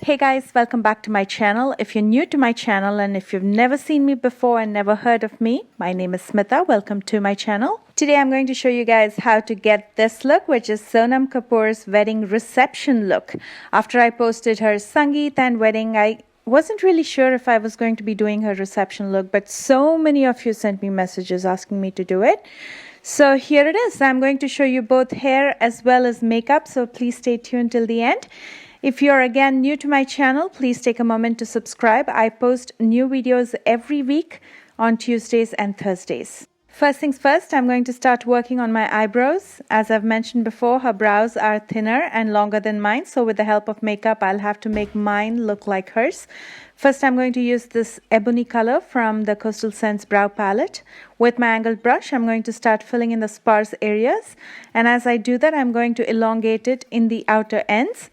Hey guys, welcome back to my channel. If you're new to my channel and if you've never seen me before and never heard of me, my name is Smitha. Welcome to my channel. Today I'm going to show you guys how to get this look, which is Sonam Kapoor's wedding reception look. After I posted her Sangeet and wedding, I wasn't really sure if I was going to be doing her reception look, but so many of you sent me messages asking me to do it. So here it is. I'm going to show you both hair as well as makeup, so please stay tuned till the end. If you're again new to my channel, please take a moment to subscribe. I post new videos every week on Tuesdays and Thursdays. First things first, I'm going to start working on my eyebrows. As I've mentioned before, her brows are thinner and longer than mine, so with the help of makeup, I'll have to make mine look like hers. First, I'm going to use this ebony color from the Coastal Scents Brow Palette. With my angled brush, I'm going to start filling in the sparse areas. And as I do that, I'm going to elongate it in the outer ends.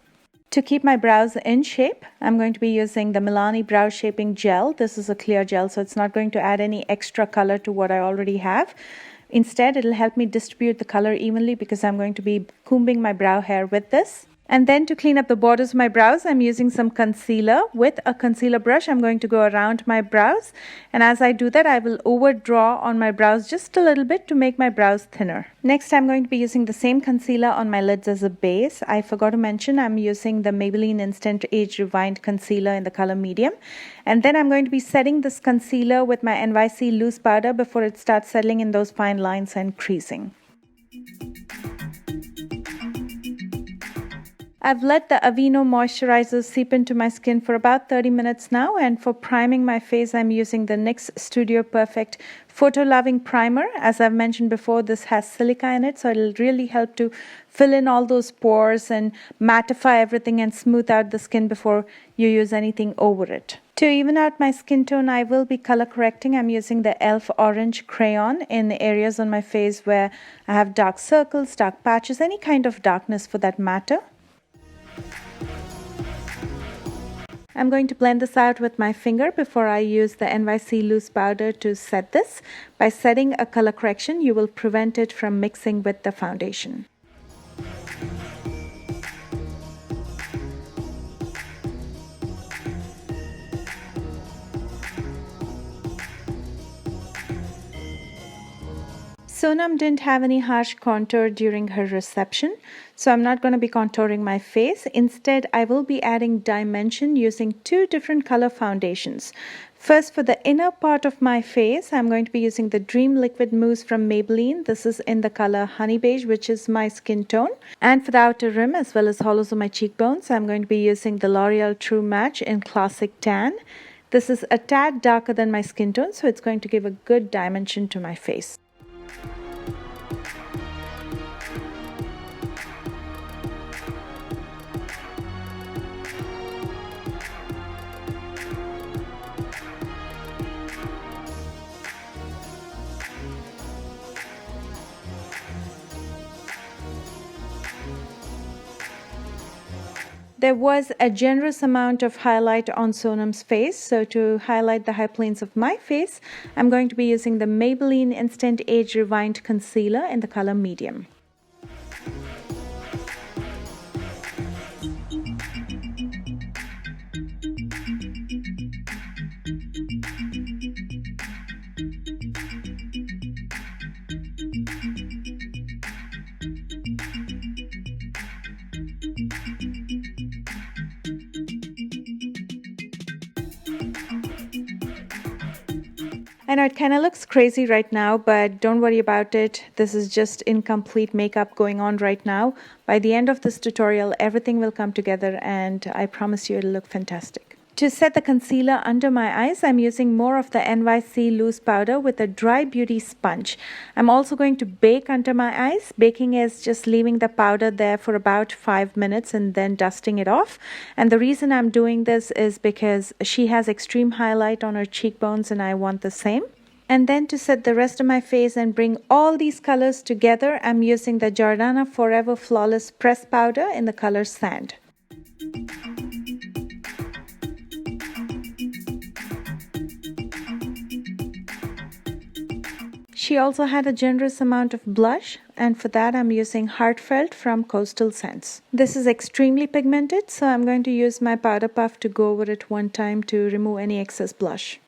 To keep my brows in shape, I'm going to be using the Milani Brow Shaping Gel. This is a clear gel, so it's not going to add any extra color to what I already have. Instead, it'll help me distribute the color evenly because I'm going to be combing my brow hair with this. And then to clean up the borders of my brows, I'm using some concealer. With a concealer brush, I'm going to go around my brows. And as I do that, I will overdraw on my brows just a little bit to make my brows thinner. Next, I'm going to be using the same concealer on my lids as a base. I forgot to mention I'm using the Maybelline Instant Age Rewind Concealer in the color medium. And then I'm going to be setting this concealer with my NYC loose powder before it starts settling in those fine lines and creasing. I've let the Aveeno moisturizer seep into my skin for about 30 minutes now, and for priming my face I'm using the NYX Studio Perfect Photo Loving Primer. As I've mentioned before, this has silica in it, so it'll really help to fill in all those pores and mattify everything and smooth out the skin before you use anything over it. To even out my skin tone, I will be color correcting. I'm using the e.l.f. Orange Crayon in areas on my face where I have dark circles, dark patches, any kind of darkness for that matter. I'm going to blend this out with my finger before I use the NYC loose powder to set this. By setting a color correction, you will prevent it from mixing with the foundation. Sonam didn't have any harsh contour during her reception, so I'm not going to be contouring my face. Instead, I will be adding dimension using two different color foundations. First, for the inner part of my face, I'm going to be using the Dream Liquid Mousse from Maybelline. This is in the color Honey Beige, which is my skin tone. And for the outer rim as well as hollows of my cheekbones, I'm going to be using the L'Oreal True Match in Classic Tan. This is a tad darker than my skin tone, so it's going to give a good dimension to my face. There was a generous amount of highlight on Sonam's face, so to highlight the high planes of my face, I'm going to be using the Maybelline Instant Age Rewind Concealer in the color medium. I know it kind of looks crazy right now, but don't worry about it. This is just incomplete makeup going on right now. By the end of this tutorial, everything will come together and I promise you it'll look fantastic. To set the concealer under my eyes, I'm using more of the NYC loose powder with a dry beauty sponge. I'm also going to bake under my eyes. Baking is just leaving the powder there for about 5 minutes and then dusting it off. And the reason I'm doing this is because she has extreme highlight on her cheekbones and I want the same. And then to set the rest of my face and bring all these colors together, I'm using the Jordana Forever Flawless Press Powder in the color Sand. She also had a generous amount of blush, and for that I'm using Heartfelt from Coastal Scents. This is extremely pigmented, so I'm going to use my powder puff to go over it one time to remove any excess blush.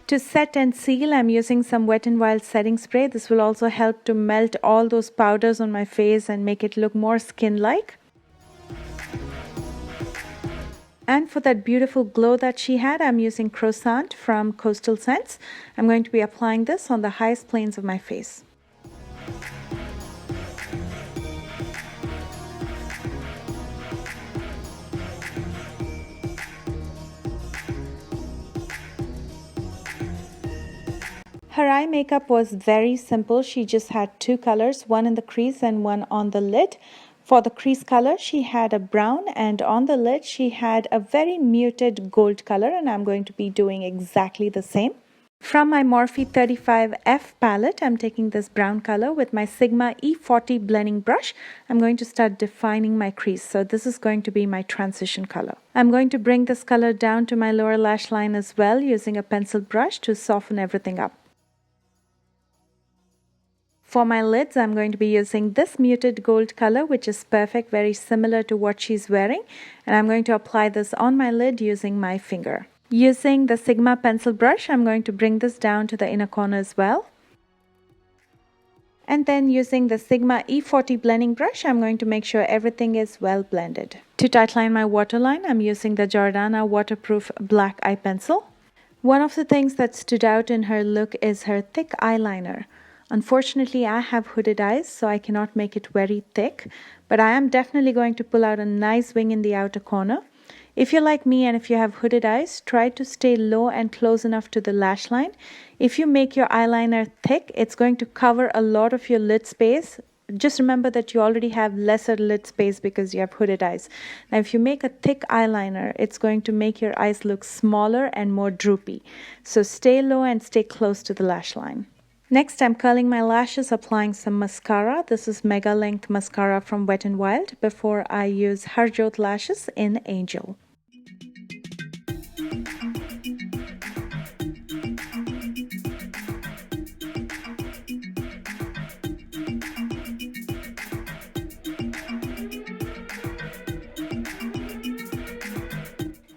To set and seal, I'm using some Wet n Wild setting spray. This will also help to melt all those powders on my face and make it look more skin-like. And for that beautiful glow that she had, I'm using Croissant from Coastal Scents. I'm going to be applying this on the highest planes of my face. Her eye makeup was very simple. She just had two colors, one in the crease and one on the lid. For the crease color, she had a brown, and on the lid, she had a very muted gold color, and I'm going to be doing exactly the same. From my Morphe 35F palette, I'm taking this brown color with my Sigma E40 blending brush. I'm going to start defining my crease. So this is going to be my transition color. I'm going to bring this color down to my lower lash line as well using a pencil brush to soften everything up. For my lids, I'm going to be using this muted gold color, which is perfect, very similar to what she's wearing. And I'm going to apply this on my lid using my finger. Using the Sigma pencil brush, I'm going to bring this down to the inner corner as well. And then using the Sigma E40 blending brush, I'm going to make sure everything is well blended. To tightline my waterline, I'm using the Jordana waterproof black eye pencil. One of the things that stood out in her look is her thick eyeliner. Unfortunately, I have hooded eyes, so I cannot make it very thick, but I am definitely going to pull out a nice wing in the outer corner. If you're like me and if you have hooded eyes, try to stay low and close enough to the lash line. If you make your eyeliner thick, it's going to cover a lot of your lid space. Just remember that you already have lesser lid space because you have hooded eyes. Now, if you make a thick eyeliner, it's going to make your eyes look smaller and more droopy. So stay low and stay close to the lash line. Next, I'm curling my lashes, applying some mascara. This is Mega Length Mascara from Wet n Wild before I use Harjot Lashes in Angel.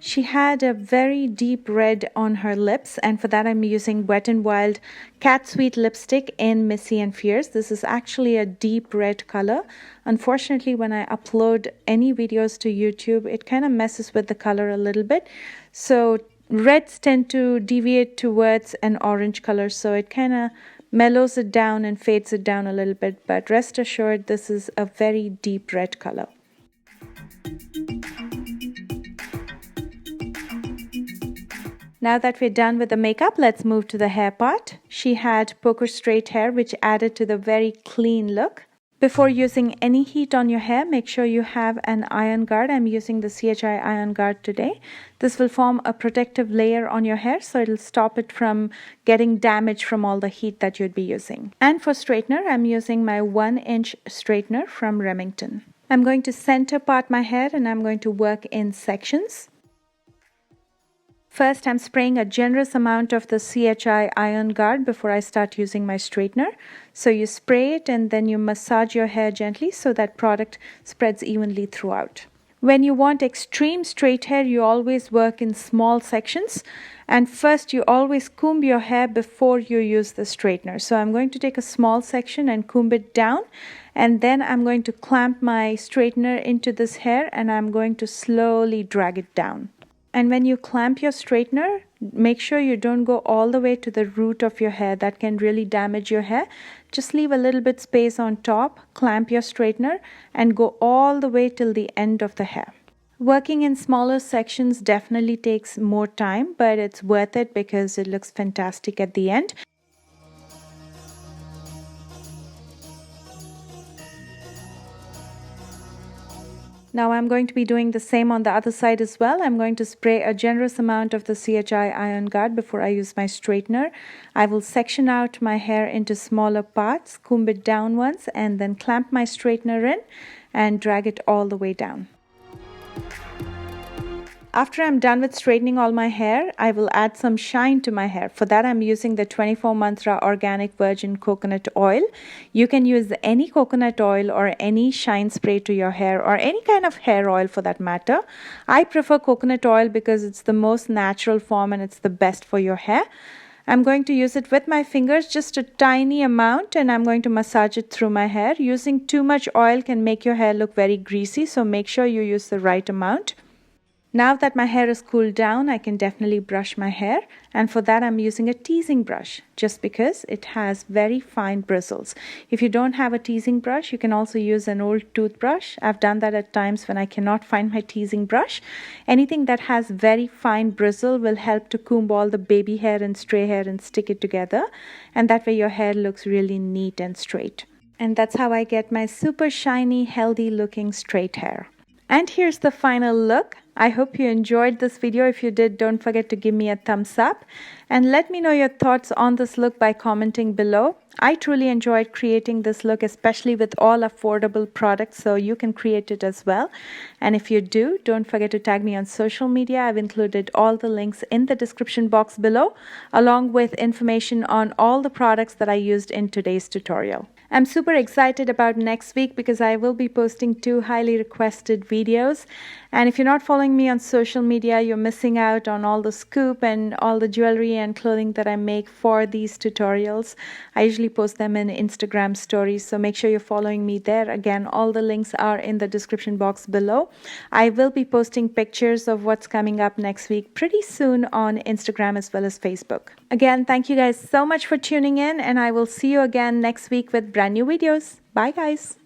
She had a very deep red on her lips, and for that I'm using Wet n Wild Cat Sweet lipstick in Missy and Fierce. This is actually a deep red color. Unfortunately, when I upload any videos to YouTube, it kind of messes with the color a little bit. So reds tend to deviate towards an orange color, so it kind of mellows it down and fades it down a little bit. But rest assured, this is a very deep red color. Now that we're done with the makeup, let's move to the hair part. She had poker straight hair, which added to the very clean look. Before using any heat on your hair, make sure you have an iron guard. I'm using the CHI iron guard today. This will form a protective layer on your hair, so it'll stop it from getting damaged from all the heat that you'd be using. And for straightener, I'm using my 1-inch straightener from Remington. I'm going to center part my hair and I'm going to work in sections. First, I'm spraying a generous amount of the CHI Iron Guard before I start using my straightener. So you spray it and then you massage your hair gently so that product spreads evenly throughout. When you want extreme straight hair, you always work in small sections. And first, you always comb your hair before you use the straightener. So I'm going to take a small section and comb it down. And then I'm going to clamp my straightener into this hair and I'm going to slowly drag it down. And when you clamp your straightener, make sure you don't go all the way to the root of your hair. That can really damage your hair. Just leave a little bit space on top, clamp your straightener, and go all the way till the end of the hair. Working in smaller sections definitely takes more time, but it's worth it because it looks fantastic at the end. Now I'm going to be doing the same on the other side as well. I'm going to spray a generous amount of the CHI Iron Guard before I use my straightener. I will section out my hair into smaller parts, comb it down once, and then clamp my straightener in and drag it all the way down. After I'm done with straightening all my hair, I will add some shine to my hair. For that, I'm using the 24 Mantra Organic Virgin Coconut Oil. You can use any coconut oil or any shine spray to your hair, or any kind of hair oil for that matter. I prefer coconut oil because it's the most natural form and it's the best for your hair. I'm going to use it with my fingers, just a tiny amount, and I'm going to massage it through my hair. Using too much oil can make your hair look very greasy, so make sure you use the right amount. Now that my hair is cooled down, I can definitely brush my hair, and for that I'm using a teasing brush just because it has very fine bristles. If you don't have a teasing brush, you can also use an old toothbrush. I've done that at times when I cannot find my teasing brush. Anything that has very fine bristle will help to comb all the baby hair and stray hair and stick it together, and that way your hair looks really neat and straight. And that's how I get my super shiny, healthy looking straight hair. And here's the final look. I hope you enjoyed this video. If you did, don't forget to give me a thumbs up and let me know your thoughts on this look by commenting below. I truly enjoyed creating this look, especially with all affordable products, so you can create it as well. And if you do, don't forget to tag me on social media. I've included all the links in the description box below, along with information on all the products that I used in today's tutorial. I'm super excited about next week because I will be posting 2 highly requested videos. And if you're not following me on social media, you're missing out on all the scoop and all the jewelry and clothing that I make for these tutorials. I usually post them in Instagram stories, so make sure you're following me there. Again, all the links are in the description box below. I will be posting pictures of what's coming up next week pretty soon on Instagram as well as Facebook. Again, thank you guys so much for tuning in, and I will see you again next week with brand new videos. Bye guys.